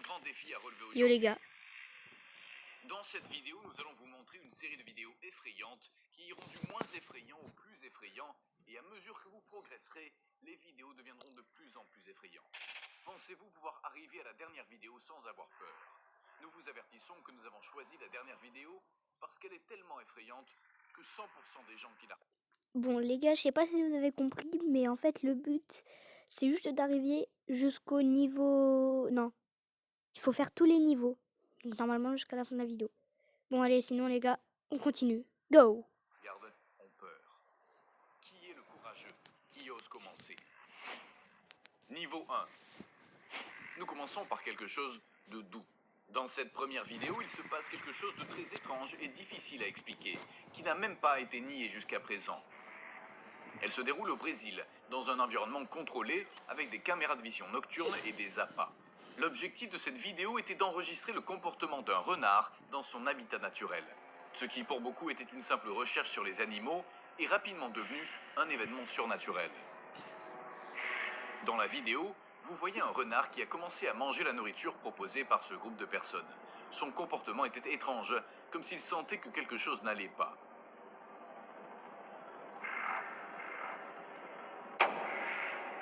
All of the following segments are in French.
grand défi à relever Yo les aujourd'hui. gars. Dans cette vidéo, nous allons vous montrer une série de vidéos effrayantes qui iront du moins effrayant au plus effrayant, et à mesure que vous progresserez, les vidéos deviendront de plus en plus effrayantes. Pensez-vous pouvoir arriver à la dernière vidéo sans avoir peur? Nous vous avertissons que nous avons choisi la dernière vidéo parce qu'elle est tellement effrayante que 100% des gens qui la... Bon les gars, je sais pas si vous avez compris, mais en fait le but, c'est juste d'arriver jusqu'au niveau... Non, il faut faire tous les niveaux. Donc normalement jusqu'à la fin de la vidéo. Bon allez, sinon les gars, on continue. Go! Regarde, ont peur. Qui est le courageux? Qui ose commencer? Niveau 1. Nous commençons par quelque chose de doux. Dans cette première vidéo, il se passe quelque chose de très étrange et difficile à expliquer, qui n'a même pas été nié jusqu'à présent. Elle se déroule au Brésil, dans un environnement contrôlé, avec des caméras de vision nocturnes et des appâts. L'objectif de cette vidéo était d'enregistrer le comportement d'un renard dans son habitat naturel. Ce qui pour beaucoup était une simple recherche sur les animaux est rapidement devenu un événement surnaturel. Dans la vidéo, vous voyez un renard qui a commencé à manger la nourriture proposée par ce groupe de personnes. Son comportement était étrange, comme s'il sentait que quelque chose n'allait pas.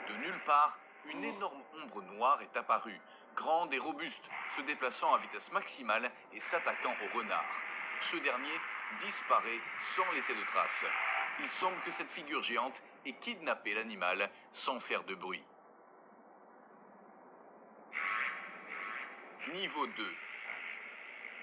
De nulle part, une énorme ombre noire est apparue, grande et robuste, se déplaçant à vitesse maximale et s'attaquant au renard. Ce dernier disparaît sans laisser de traces. Il semble que cette figure géante ait kidnappé l'animal sans faire de bruit. Niveau 2.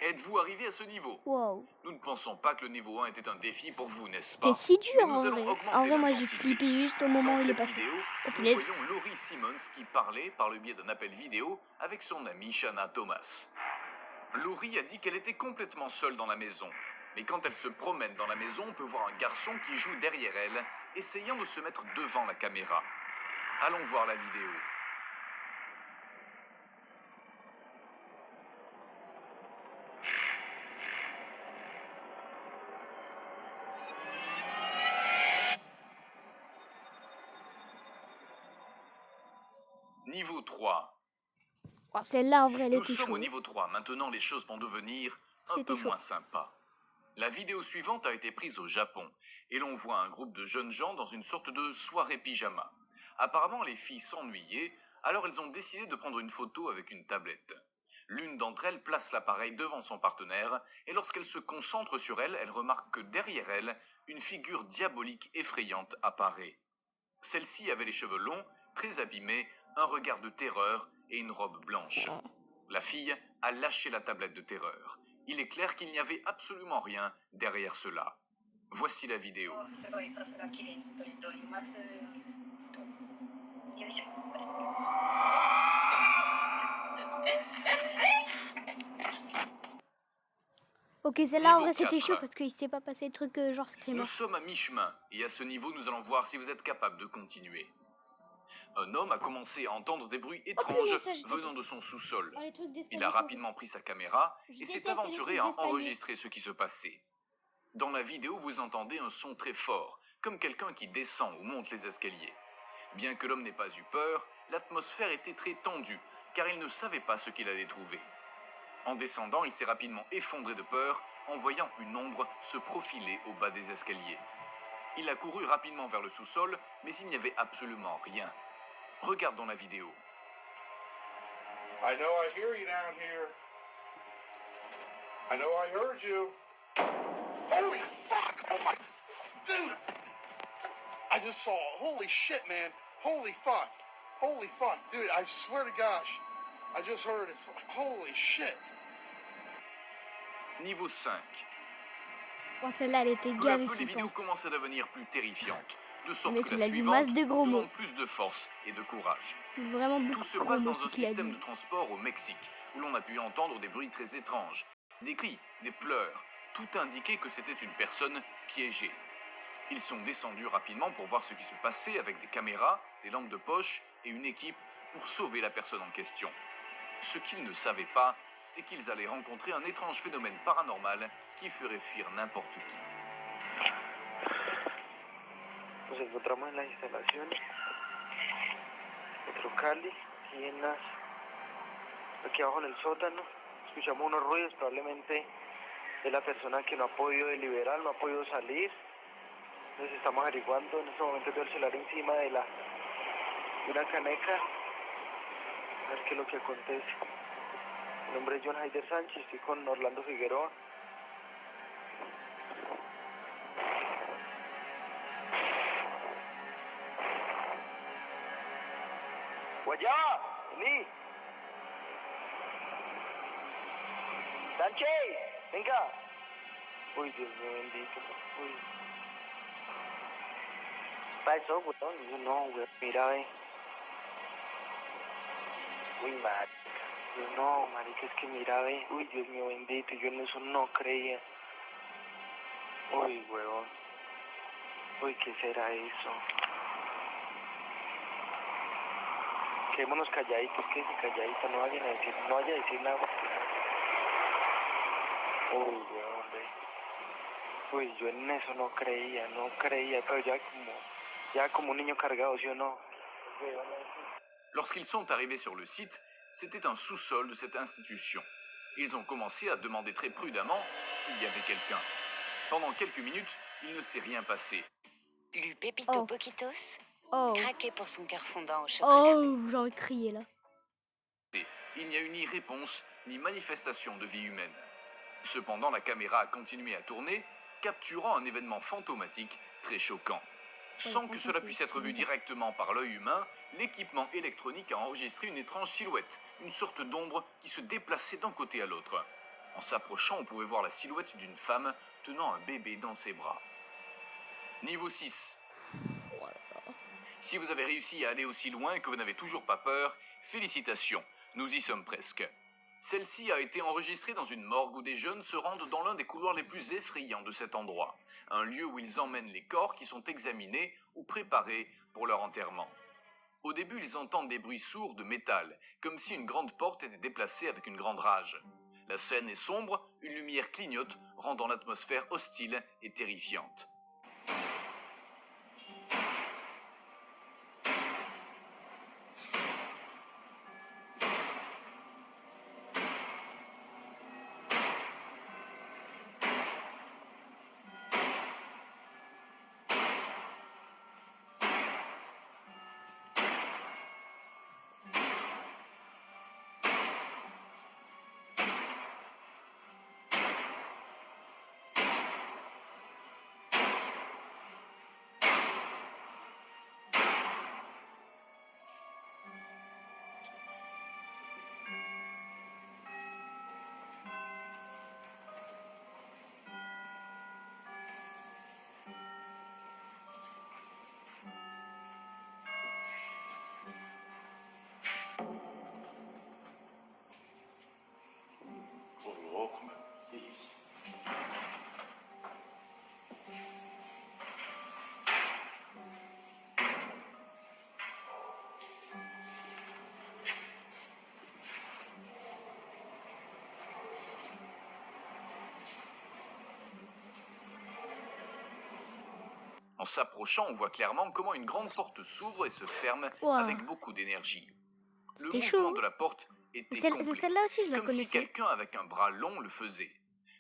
Êtes-vous arrivé à ce niveau? Wow. Nous ne pensons pas que le niveau 1 était un défi pour vous, n'est-ce C'était pas? si Mais dur nous en allons vrai. augmenter En vrai, moi j'ai l'intensité. flippé juste au moment Dans où il est cette passé. vidéo, Oh nous punaise. voyons Laurie Simmons qui parlait par le biais d'un appel vidéo avec son amie Shanna Thomas. Laurie a dit qu'elle était complètement seule dans la maison. Mais quand elle se promène dans la maison, on peut voir un garçon qui joue derrière elle, essayant de se mettre devant la caméra. Allons voir la vidéo. Niveau 3. Oh, celle-là en vrai, elle Nous était sommes au chaude. niveau 3. Maintenant, les choses vont devenir un peu C'était chaud. moins sympas. La vidéo suivante a été prise au Japon, et l'on voit un groupe de jeunes gens dans une sorte de soirée pyjama. Apparemment, les filles s'ennuyaient, alors elles ont décidé de prendre une photo avec une tablette. L'une d'entre elles place l'appareil devant son partenaire, et lorsqu'elle se concentre sur elle, elle remarque que derrière elle, une figure diabolique effrayante apparaît. Celle-ci avait les cheveux longs, très abîmés, un regard de terreur et une robe blanche. La fille a lâché la tablette de terreur. Il est clair qu'il n'y avait absolument rien derrière cela. Voici la vidéo. Ok, celle-là en Niveau vrai c'était 4. chaud parce qu'il s'est pas passé de trucs genre screamer. Nous sommes à mi-chemin, et à ce niveau, nous allons voir si vous êtes capable de continuer. Un homme a commencé à entendre des bruits étranges ça, je venant de son sous-sol. Oh, les trucs d'escalier, Il a rapidement pris sa caméra et s'est déteste les aventuré trucs à d'escalier. enregistrer ce qui se passait. Dans la vidéo, vous entendez un son très fort, comme quelqu'un qui descend ou monte les escaliers. Bien que l'homme n'ait pas eu peur, l'atmosphère était très tendue, car il ne savait pas ce qu'il allait trouver. En descendant, il s'est rapidement effondré de peur en voyant une ombre se profiler au bas des escaliers. Il a couru rapidement vers le sous-sol, mais il n'y avait absolument rien. Regardons la vidéo. I know I hear you down here. I know I heard you. Holy fuck! Oh my... Dude! I just saw... Holy shit, man. Holy fuck. Holy fuck. Dude, I swear to gosh. I just heard it. Holy shit. Niveau 5. Oh, celle-là elle était Peu à gavée peu, les vidéos flippante. commencent à devenir plus terrifiantes, de Le sorte mec que il la a dit suivante masse de gros mots. demande plus de force et de courage. Vraiment beaucoup Tout se de gros passe mots dans un ce qu'il a système dit. de transport au Mexique, où l'on a pu entendre des bruits très étranges. Des cris, des pleurs, tout indiquait que c'était une personne piégée. Ils sont descendus rapidement pour voir ce qui se passait avec des caméras, des lampes de poche et une équipe pour sauver la personne en question. Ce qu'ils ne savaient pas, c'est qu'ils allaient rencontrer un étrange phénomène paranormal qui ferait fuir n'importe qui. Nos encontramos en las instalaciones Metro Cali y en las aquí abajo en el sótano. Escuchamos unos ruidos, probablemente es la persona que no ha podido deliberar, no ha podido salir. Entonces estamos averiguando, en este momento veo el celular encima de una caneca, a ver qué es lo que acontece. Mi nombre es John Haider Sánchez, estoy con Orlando Figueroa. Guayaba, vení. Sánchez, venga. Uy, Dios mío bendito. Uy. Pasó, weón. Yo no, weón. Mira, ve. Uy, marica. Yo no, marica, es que mira, ve. Uy, Dios mío bendito. Yo en eso no creía. Uy, weón. Uy, ¿qué será eso? Quedémonos calladitos, calladitos. No vayan a decir nada. Uy, weón, ve. Uy, yo en eso no creía, pero ya como un niño cargado, ¿sí o no? Lorsqu'ils sont arrivés sur le site, c'était un sous-sol de cette institution. Ils ont commencé à demander très prudemment s'il y avait quelqu'un. Pendant quelques minutes, il ne s'est rien passé. Lu Pepito Oh. Poquitos, Oh, craqué pour son cœur fondant au chocolat. oh, j'ai envie de crier là. Il n'y a eu ni réponse, ni manifestation de vie humaine. Cependant, la caméra a continué à tourner, capturant un événement fantomatique très choquant. Sans que cela puisse être vu directement par l'œil humain, l'équipement électronique a enregistré une étrange silhouette, une sorte d'ombre qui se déplaçait d'un côté à l'autre. En s'approchant, on pouvait voir la silhouette d'une femme tenant un bébé dans ses bras. Niveau 6. Si vous avez réussi à aller aussi loin et que vous n'avez toujours pas peur, félicitations, nous y sommes presque. Celle-ci a été enregistrée dans une morgue où des jeunes se rendent dans l'un des couloirs les plus effrayants de cet endroit, un lieu où ils emmènent les corps qui sont examinés ou préparés pour leur enterrement. Au début, ils entendent des bruits sourds de métal, comme si une grande porte était déplacée avec une grande rage. La scène est sombre, une lumière clignote, rendant l'atmosphère hostile et terrifiante. En s'approchant, on voit clairement comment une grande porte s'ouvre et se ferme Wow. avec beaucoup d'énergie. Le C'était mouvement chaud. de la porte était Celle- complet, Celle-là aussi, je la comme si connaissais. quelqu'un avec un bras long le faisait.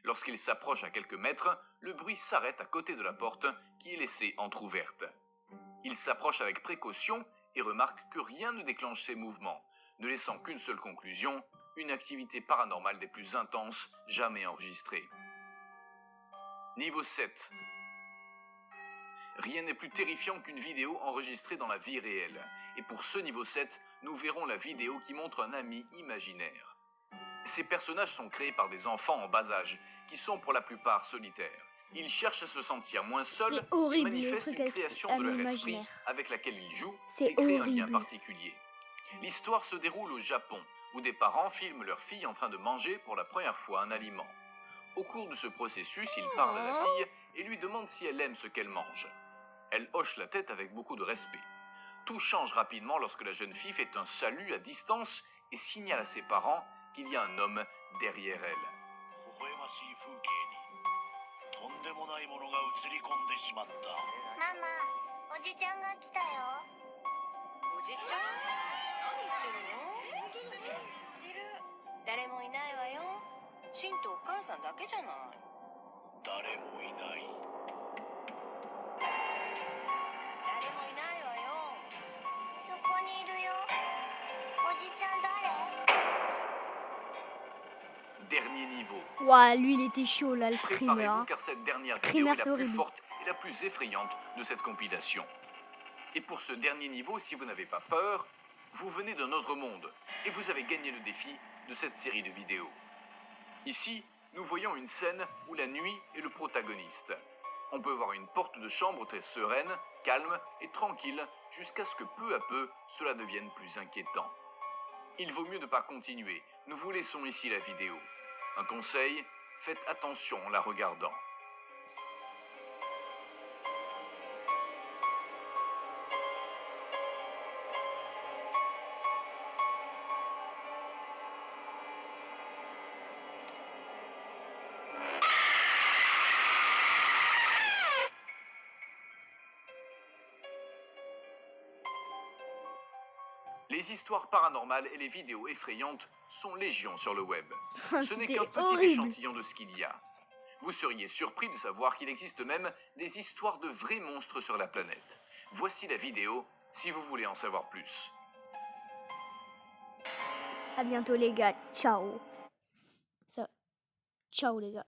Lorsqu'il s'approche à quelques mètres, le bruit s'arrête à côté de la porte qui est laissée entr'ouverte. Il s'approche avec précaution et remarque que rien ne déclenche ces mouvements, ne laissant qu'une seule conclusion, une activité paranormale des plus intenses jamais enregistrée. Niveau 7. Rien n'est plus terrifiant qu'une vidéo enregistrée dans la vie réelle. Et pour ce niveau 7, nous verrons la vidéo qui montre un ami imaginaire. Ces personnages sont créés par des enfants en bas âge, qui sont pour la plupart solitaires. Ils cherchent à se sentir moins seuls C'est et horrible, les manifestent trucs une avec création de amis leur esprit imaginaires. avec laquelle ils jouent C'est et créent un lien horrible. particulier. L'histoire se déroule au Japon, où des parents filment leur fille en train de manger pour la première fois un aliment. Au cours de ce processus, ils parlent à la fille et lui demandent si elle aime ce qu'elle mange. Elle hoche la tête avec beaucoup de respect. Tout change rapidement lorsque la jeune fille fait un salut à distance et signale à ses parents qu'il y a un homme derrière elle. 微笑ましい風景にとんでもないものが映り込んでしまった。ママ、おじちゃんが来たよ。おじちゃん何言ってるの？いる。誰もいないわよ。シンとお母さんだけじゃない。誰もいない。誰もいないわよ。そこにいるよ。おじちゃん誰？ Dernier niveau. Ouah, lui, il était chaud, là, le streamer. Préparez-vous Hein. car cette dernière Streamer, vidéo est la c'est plus horrible. forte et la plus effrayante de cette compilation. Et pour ce dernier niveau, si vous n'avez pas peur, vous venez d'un autre monde et vous avez gagné le défi de cette série de vidéos. Ici, nous voyons une scène où la nuit est le protagoniste. On peut voir une porte de chambre très sereine, calme et tranquille jusqu'à ce que peu à peu cela devienne plus inquiétant. Il vaut mieux ne pas continuer, nous vous laissons ici la vidéo. Un conseil, faites attention en la regardant. Les histoires paranormales et les vidéos effrayantes sont légion sur le web. Ce n'est C'était qu'un petit horrible. échantillon de ce qu'il y a. Vous seriez surpris de savoir qu'il existe même des histoires de vrais monstres sur la planète. Voici la vidéo si vous voulez en savoir plus. À bientôt, les gars. Ciao. Ça. Ciao, les gars.